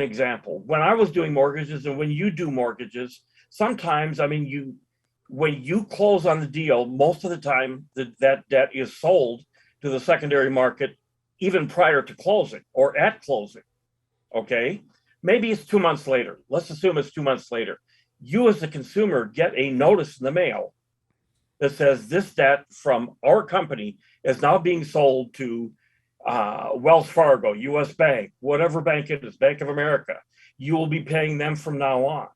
example. When I was doing mortgages and when you do mortgages, sometimes, I mean, when you close on the deal, most of the time that debt is sold to the secondary market even prior to closing or at closing. Okay. Maybe it's 2 months later. Let's assume it's 2 months later. You as the consumer get a notice in the mail that says this debt from our company is now being sold to Wells Fargo, US Bank, whatever bank it is, Bank of America. You will be paying them from now on.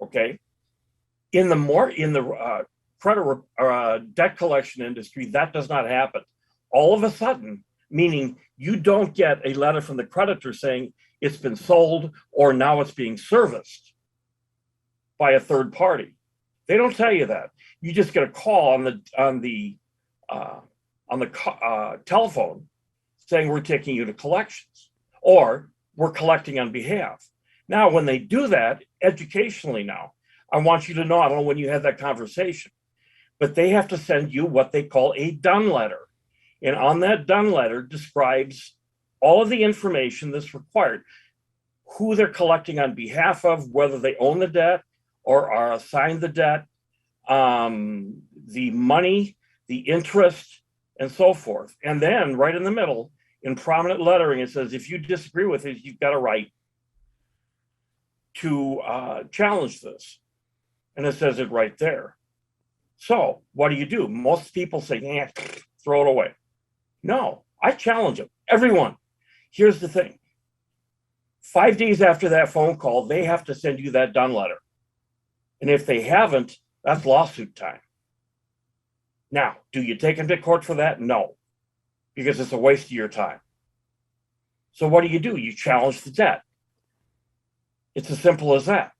Okay. In the credit debt collection industry, that does not happen. All of a sudden, meaning you don't get a letter from the creditor saying it's been sold or now it's being serviced by a third party. They don't tell you that. You just get a call on the telephone saying we're taking you to collections or we're collecting on behalf. Now, when they do that educationally now, I want you to know, I don't know when you had that conversation, but they have to send you what they call a done letter. And on that done letter describes all of the information that's required, who they're collecting on behalf of, whether they own the debt or are assigned the debt, the money, the interest, and so forth. And then right in the middle, in prominent lettering, it says, if you disagree with it, you've got a right to challenge this. And it says it right there. So what do? Most people say, throw it away. No, I challenge them. Everyone. Here's the thing. 5 days after that phone call, they have to send you that done letter. And if they haven't, that's lawsuit time. Now, do you take them to court for that? No, because it's a waste of your time. So what do? You challenge the debt. It's as simple as that.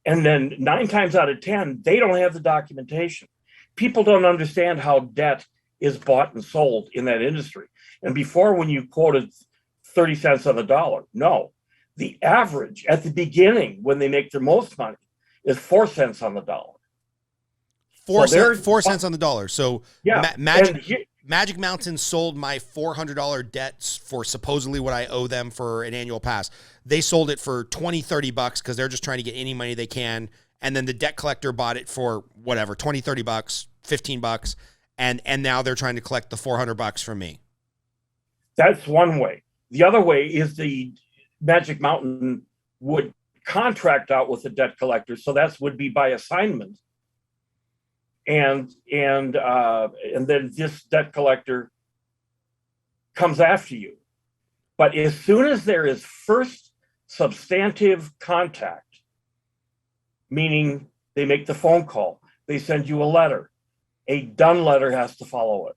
And then 9 times out of 10, they don't have the documentation. People don't understand how debt is bought and sold in that industry. And before, when you quoted 30 cents on the dollar, no, the average at the beginning when they make their most money is 4 cents on the dollar. 4 cents on the dollar. So yeah, Magic Mountain sold my $400 debts for supposedly what I owe them for an annual pass. They sold it for $20-$30 because they're just trying to get any money they can. And then the debt collector bought it for whatever, $20-$30, $15, and now they're trying to collect the $400 from me. That's one way. The other way is the Magic Mountain would contract out with the debt collector, so that would be by assignment. And then this debt collector comes after you. But as soon as there is first substantive contact, meaning they make the phone call, they send you a letter, a done letter has to follow it.